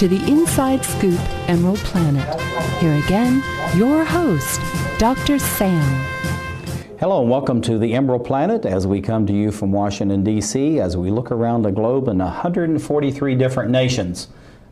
to the Inside Scoop Emerald Planet. Here again, your host, Dr. Sam. Hello and welcome to the Emerald Planet as we come to you from Washington, D.C. as we look around the globe in 143 different nations,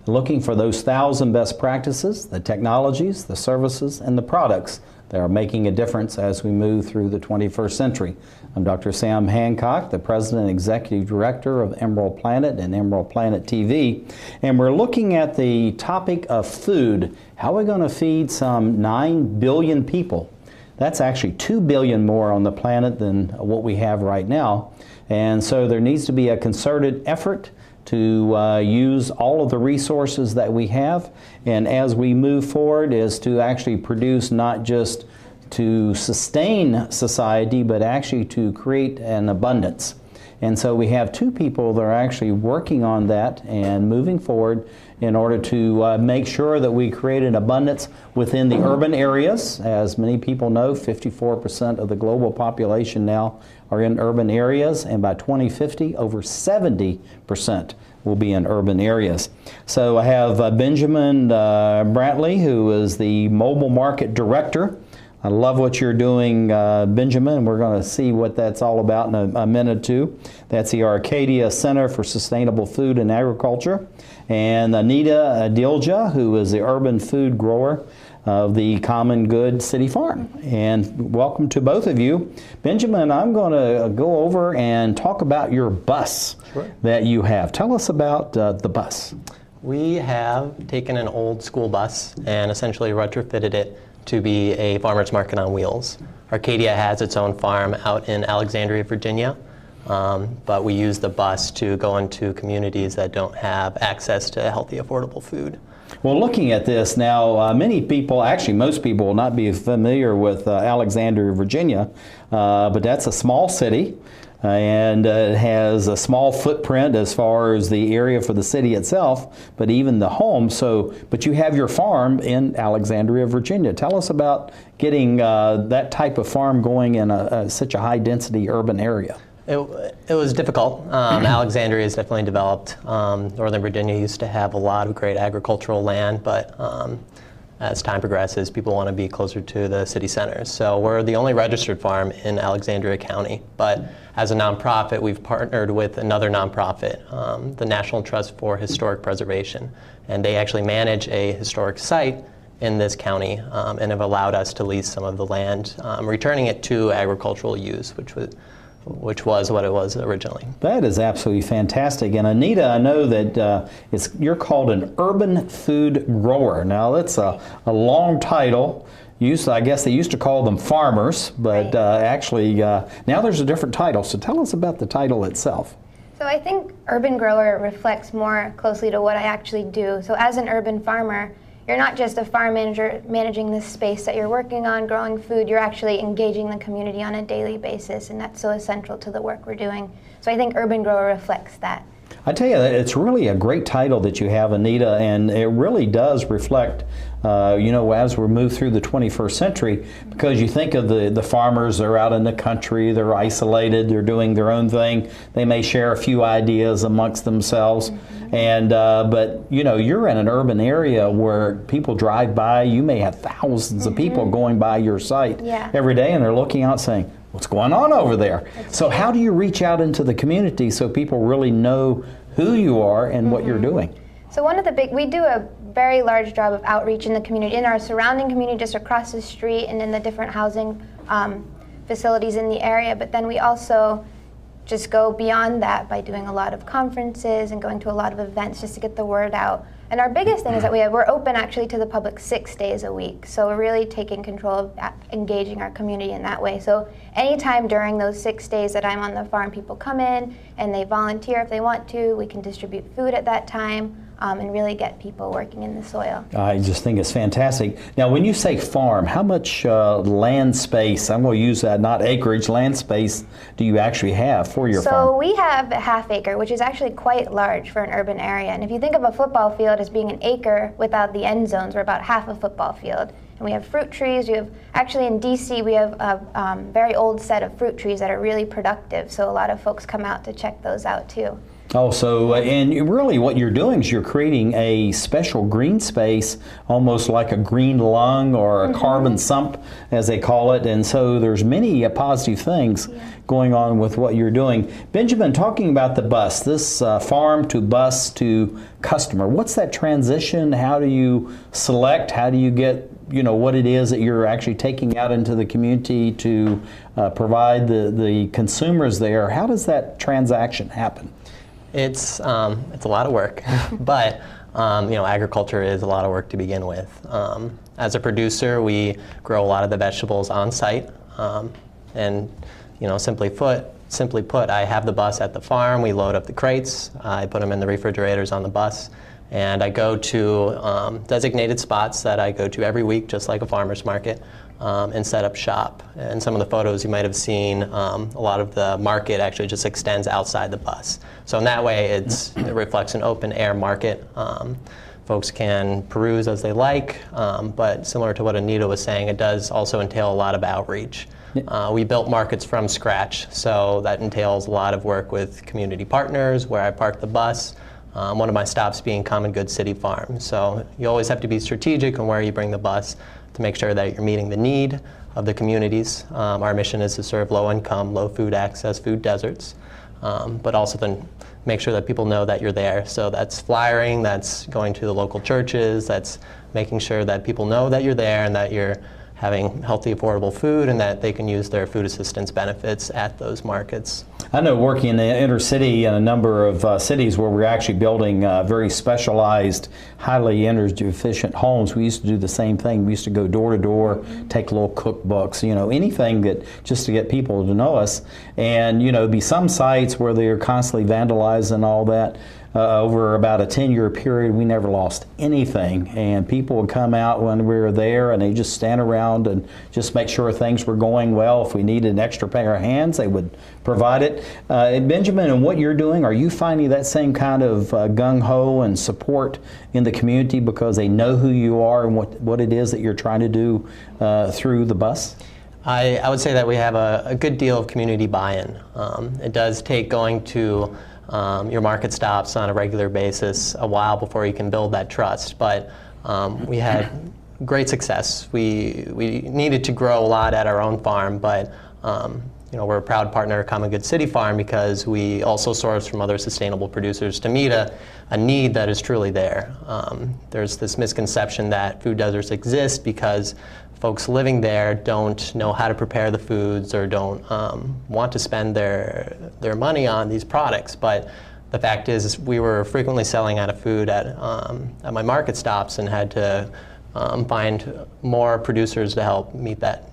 looking for those 1,000 best practices, the technologies, the services, and the products that are making a difference as we move through the 21st century. I'm Dr. Sam Hancock, the President and Executive Director of EmeraldPlanet and EmeraldPlanet TV, and we're looking at the topic of food. How are we going to feed some 9 billion people? That's actually 2 billion more on the planet than what we have right now, and so there needs to be a concerted effort to use all of the resources that we have, and as we move forward is to actually produce not just to sustain society but actually to create an abundance. And so we have two people that are actually working on that and moving forward in order to make sure that we create an abundance within the urban areas. As many people know, 54% of the global population now are in urban areas, and by 2050, over 70% will be in urban areas. So I have Benjamin Bartley, who is the Mobile Market Director. I love what you're doing, Benjamin. We're going to see what that's all about in a minute or two. That's the Arcadia Center for Sustainable Food and Agriculture. And Anita Adalja, who is the urban food grower of the Common Good City Farm. And welcome to both of you. Benjamin, I'm going to go over and talk about your bus that you have. Tell us about the bus. We have taken an old school bus and essentially retrofitted it to be a farmer's market on wheels. Arcadia has its own farm out in Alexandria, Virginia, but we use the bus to go into communities that don't have access to healthy, affordable food. Well, looking at this now, many people, actually most people will not be familiar with Alexandria, Virginia, but that's a small city. And it has a small footprint as far as the area for the city itself, but even the home. But you have your farm in Alexandria, Virginia. Tell us about getting that type of farm going in such a high-density urban area. It was difficult. Alexandria is definitely developed. Northern Virginia used to have a lot of great agricultural land, but as time progresses, people want to be closer to the city centers. So we're the only registered farm in Alexandria County, but as a nonprofit, we've partnered with another nonprofit, the National Trust for Historic Preservation, and they actually manage a historic site in this county and have allowed us to lease some of the land, returning it to agricultural use, which was what it was originally. That is absolutely fantastic. And Anita, I know that you're called an urban food grower. Now that's a long title. I guess they used to call them farmers, but actually now there's a different title. So tell us about the title itself. So I think urban grower reflects more closely to what I actually do. So as an urban farmer, you're not just a farm manager managing this space that you're working on, growing food, you're actually engaging the community on a daily basis, and that's so essential to the work we're doing. So I think urban grower reflects that. I tell you, it's really a great title that you have, Anita, and it really does reflect, as we move through the 21st century, because you think of the farmers, they're out in the country, they're isolated, they're doing their own thing, they may share a few ideas amongst themselves, and but you're in an urban area where people drive by, you may have thousands of people going by your site every day, and they're looking out saying, what's going on over there? So how do you reach out into the community so people really know who you are and what you're doing? So we do a very large job of outreach in the community, in our surrounding community, just across the street and in the different housing facilities in the area, but then we also just go beyond that by doing a lot of conferences and going to a lot of events just to get the word out. And our biggest thing is that we're open actually to the public 6 days a week. So we're really taking control of engaging our community in that way. So anytime during those 6 days that I'm on the farm, people come in and they volunteer if they want to. We can distribute food at that time and really get people working in the soil. I just think it's fantastic. Now when you say farm, how much land space, I'm going to use that, not acreage, land space do you actually have for your farm? So we have a ½ acre, which is actually quite large for an urban area. And if you think of a football field as being an acre without the end zones, we're about half a football field. And we have fruit trees. Actually in DC, we have a very old set of fruit trees that are really productive. So a lot of folks come out to check those out too. Oh, so and really what you're doing is you're creating a special green space, almost like a green lung or a carbon sump, as they call it. And so there's many positive things going on with what you're doing. Benjamin, talking about the bus, this farm to bus to customer, what's that transition? How do you select? How do you get what it is that you're actually taking out into the community to provide the consumers there? How does that transaction happen? It's a lot of work, but agriculture is a lot of work to begin with. As a producer, we grow a lot of the vegetables on site, and simply put, I have the bus at the farm. We load up the crates. I put them in the refrigerators on the bus, and I go to designated spots that I go to every week, just like a farmer's market, and set up shop. And some of the photos you might have seen, a lot of the market actually just extends outside the bus. So in that way, it reflects an open air market. Folks can peruse as they like, but similar to what Anita was saying, it does also entail a lot of outreach. We built markets from scratch, so that entails a lot of work with community partners where I park the bus. One of my stops being Common Good City Farm. So you always have to be strategic on where you bring the bus to make sure that you're meeting the need of the communities. Our mission is to serve low-income, low-food access food deserts, but also then make sure that people know that you're there. So that's flyering, that's going to the local churches, that's making sure that people know that you're there and that you're having healthy, affordable food and that they can use their food assistance benefits at those markets. I know working in the inner city in a number of cities where we're actually building very specialized, highly energy efficient homes, we used to do the same thing. We used to go door to door, take little cookbooks, anything that just to get people to know us. And, be some sites where they're constantly vandalized and all that. Over about a 10-year period, we never lost anything, and people would come out when we were there and they just stand around and just make sure things were going well. If we needed an extra pair of hands, they would provide it. Benjamin, and what you're doing, are you finding that same kind of gung-ho and support in the community because they know who you are and what it is that you're trying to do through the bus? I would say that we have a good deal of community buy-in. It does take going to your market stops on a regular basis a while before you can build that trust, but we had great success. We needed to grow a lot at our own farm, but we're a proud partner of Common Good City Farm because we also source from other sustainable producers to meet a need that is truly there. There's this misconception that food deserts exist because folks living there don't know how to prepare the foods or don't want to spend their money on these products. But the fact is we were frequently selling out of food at my market stops and had to find more producers to help meet that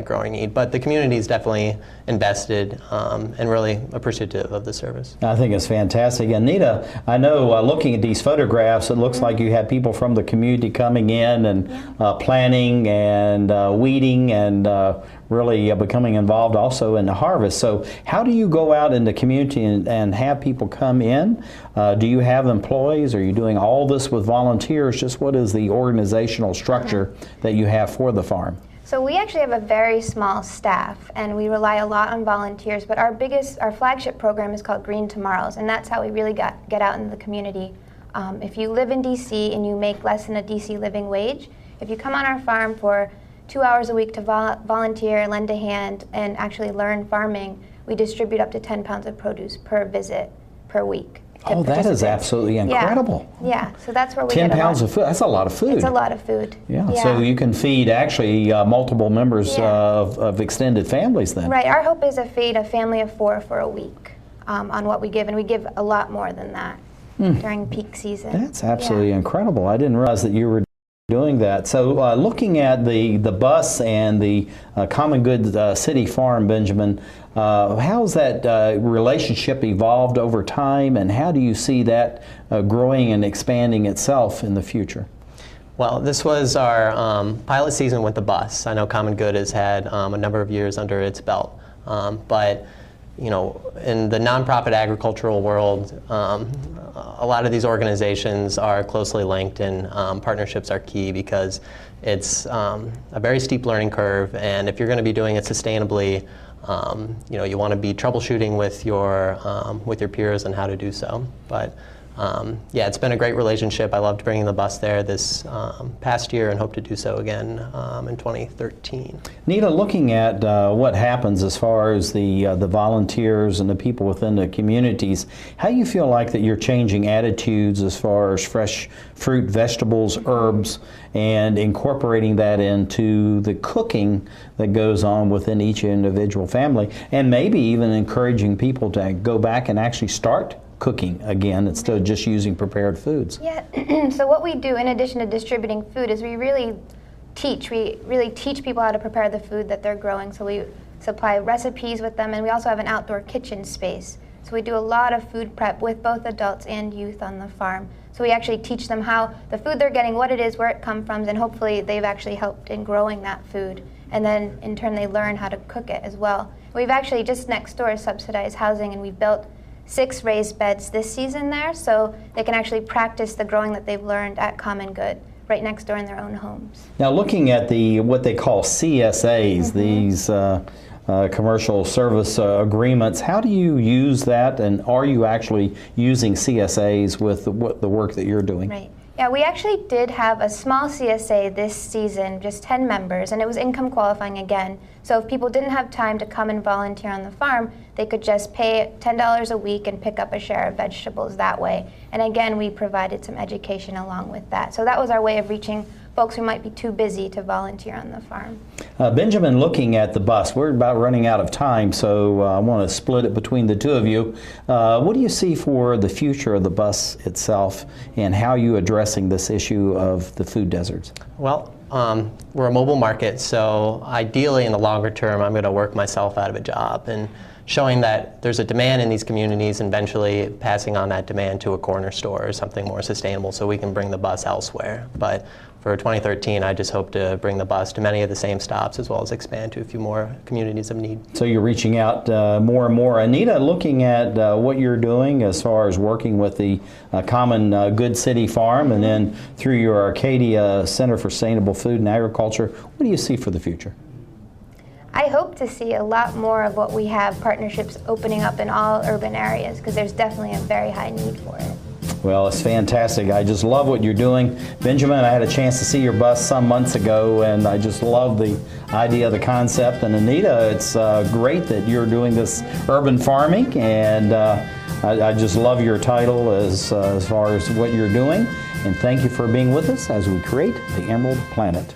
growing need. But the community is definitely invested and really appreciative of the service. I think it's fantastic. Anita, I know looking at these photographs, it looks like you had people from the community coming in and planting and weeding and really becoming involved also in the harvest. So how do you go out in the community and have people come in? Do you have employees? Are you doing all this with volunteers? Just what is the organizational structure that you have for the farm? So we actually have a very small staff, and we rely a lot on volunteers, but our flagship program is called Green Tomorrows, and that's how we really get out into the community. If you live in DC and you make less than a DC living wage, if you come on our farm for 2 hours a week to volunteer, lend a hand, and actually learn farming, we distribute up to 10 pounds of produce per visit per week. Oh, that is absolutely incredible. Yeah, so that's where we 10 get pounds of food, that's a lot of food. It's a lot of food. Yeah, so you can feed actually multiple members of extended families then. Right, our hope is to feed a family of 4 for a week on what we give, and we give a lot more than that during peak season. That's absolutely incredible. I didn't realize that you were doing that. So looking at the bus and the Common Good City Farm, Benjamin, how's that relationship evolved over time, and how do you see that growing and expanding itself in the future? Well, this was our pilot season with the bus. I know Common Good has had a number of years under its belt, but in the nonprofit agricultural world, a lot of these organizations are closely linked, and partnerships are key because it's a very steep learning curve, and if you're going to be doing it sustainably, you want to be troubleshooting with your peers on how to do so. But yeah, it's been a great relationship. I loved bringing the bus there this past year and hope to do so again in 2013. Anita, looking at what happens as far as the volunteers and the people within the communities, how do you feel like that you're changing attitudes as far as fresh fruit, vegetables, herbs, and incorporating that into the cooking that goes on within each individual family, and maybe even encouraging people to go back and actually start cooking again instead of just using prepared foods? Yeah, so what we do in addition to distributing food is we really teach people how to prepare the food that they're growing. So we supply recipes with them, and we also have an outdoor kitchen space. So we do a lot of food prep with both adults and youth on the farm. So we actually teach them how the food they're getting, what it is, where it comes from, and hopefully they've actually helped in growing that food. And then in turn they learn how to cook it as well. We've actually just next door subsidized housing, and we've built 6 raised beds this season there, so they can actually practice the growing that they've learned at Common Good right next door in their own homes. Now, looking at what they call CSAs, these commercial service agreements, how do you use that, and are you actually using CSAs with the work that you're doing? Right. Yeah, we actually did have a small CSA this season, just 10 members, and it was income qualifying again. So if people didn't have time to come and volunteer on the farm, they could just pay $10 a week and pick up a share of vegetables that way. And again, we provided some education along with that. So that was our way of reaching folks who might be too busy to volunteer on the farm. Benjamin, looking at the bus, we're about running out of time, so I want to split it between the two of you. What do you see for the future of the bus itself, and how are you addressing this issue of the food deserts? Well, we're a mobile market, so ideally in the longer term I'm going to work myself out of a job, and showing that there's a demand in these communities and eventually passing on that demand to a corner store or something more sustainable so we can bring the bus elsewhere. But for 2013, I just hope to bring the bus to many of the same stops as well as expand to a few more communities of need. So you're reaching out more and more. Anita, looking at what you're doing as far as working with the Common Good City Farm and then through your Arcadia Center for Sustainable Food and Agriculture, what do you see for the future? I hope to see a lot more of what we have, partnerships opening up in all urban areas, because there's definitely a very high need for it. Well, it's fantastic. I just love what you're doing. Benjamin, I had a chance to see your bus some months ago, and I just love the idea, the concept. And Anita, it's great that you're doing this urban farming, and I just love your title as far as what you're doing. And thank you for being with us as we create the Emerald Planet.